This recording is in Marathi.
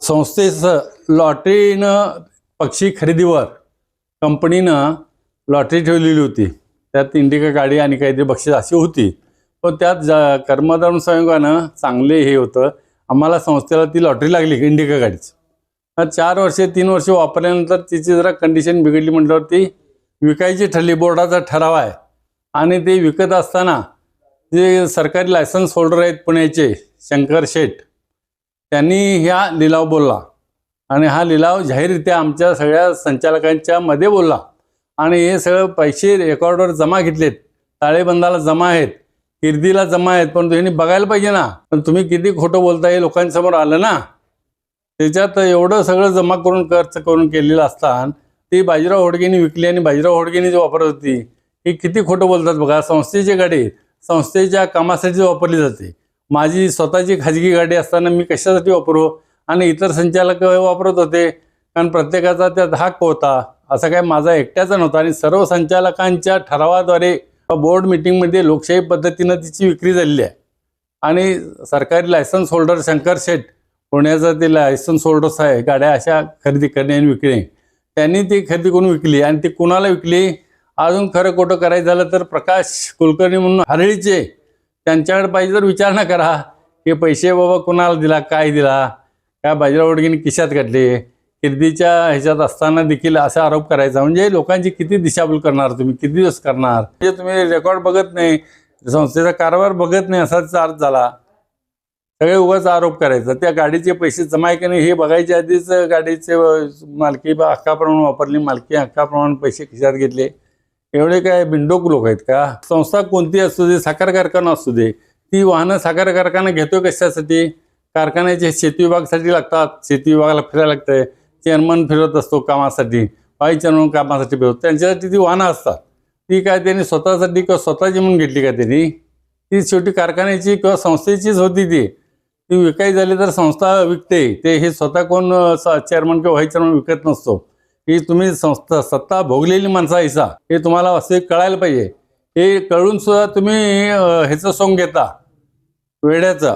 संस्थेचं लॉटरीनं पक्षी खरेदीवर कंपनीनं लॉटरी ठेवलेली होती। त्यात इंडिका गाडी आणि काहीतरी बक्षीस अशी होती, पण त्यात कर्मधारक संयोगानं चांगले हे होतं, आम्हाला संस्थेला ती लॉटरी लागली इंडिका गाडीची। 4 वर्षे 3 वर्षे वापरल्यानंतर तिची जरा कंडिशन बिघडली म्हटल्यावर ती विकायची ठरली। बोर्डाचा ठराव आहे आणि ते विकत असताना जे सरकारी लायसन्स होल्डर आहेत पुण्याचे शंकर शेठ, त्यांनी ह्या लिलाव बोलला आणि हा लिलाव जाहीररित्या आमच्या सगळ्या संचालकांच्या मध्ये बोलला आणि हे सगळे पैसे रेकॉर्डवर जमा घेतलेत, ताळेबंदाला जमा आहेत, किर्दीला जमा आहेत, पण त्यांनी बघायला पाहिजे ना, पण तुम्ही किती खोटं बोलताय हे लोकांसमोर आलं ना। त्याच्यात एवढं सगळं जमा करून खर्च करून केलेलं असताना ती बाजीराव होडगेंनी विकली आणि बाजीराव होडगेंनी जी वापरत होती ही किती खोटं बोलतात बघा। संस्थेची गाडी संस्थेच्या कामासाठी वापरली जाते। माझी स्वतःची खाजगी गाडी असताना मी कशासाठी वापरू आणि इतर संचालक वापरत होते, कारण प्रत्येकाचा त्यात हक्क होता, असं काय माझा एकट्याचा नव्हता। आणि सर्व संचालकांच्या ठरावाद्वारे बोर्ड मीटिंगमध्ये लोकशाही पद्धतीनं तिची विक्री झालेली आहे आणि सरकारी लायसन्स होल्डर शंकर शेठ पुण्याचा ते लायसन्स होल्डर्स आहे गाड्या अशा खरेदी करणे आणि विकणे, त्यांनी ती खरेदी करून विकली आणि ती कुणाला विकली अजून खरं खोटं करायचं झालं तर प्रकाश कुलकर्णी म्हणून हरळीचे, त्यांच्याकडे पाहिजे तर विचारणा करा की पैसे बाबा कुणाला दिला, काय दिला, काय बाजीराव होडगेंनी खिशात घातले, किर्दीच्या ह्याच्यात असताना देखील असा आरोप करायचा। म्हणजे लोकांची किती दिशाभूल करणार तुम्ही, किती दिवस करणार? म्हणजे तुम्ही रेकॉर्ड बघत नाही, संस्थेचा कारभार बघत नाही असाच अर्थ झाला। सगळे उगाच आरोप करायचा। त्या गाडीचे पैसे जमा आहे की नाही हे बघायच्या आधीच गाडीचे मालकी हक्काप्रमाणे वापरली, मालकी हक्काप्रमाणे पैसे खिशात घेतले। एवढे काय बिंडोक लोक आहेत का? संस्था कोणती असू दे, साखर कारखाना असू दे, ती वाहनं साखर कारखाना घेतो कशासाठी? कारखान्याचे शेती विभागासाठी लागतात, शेती विभागाला फिरायला लागतंय, चेअरमन फिरत असतो कामासाठी, व्हाईस चेअरमन कामासाठी फिरतो, त्यांच्यासाठी ती वाहनं असतात। ती काय त्यांनी स्वतःसाठी किंवा स्वतःची म्हणून घेतली का त्यांनी? ती शेवटी कारखान्याची किंवा संस्थेचीच होती। ती विकायची झाली तर संस्था विकते, ते हे स्वतः कोण चेअरमन किंवा व्हाईस चेअरमन विकत नसतो। ही तुम्ही संस्था सत्ता भोगलेली माणसं ऐसा हे तुम्हाला असे कळायला पाहिजे। हे कळून सुद्धा तुम्ही ह्याचं सोंग घेता वेड्याचं।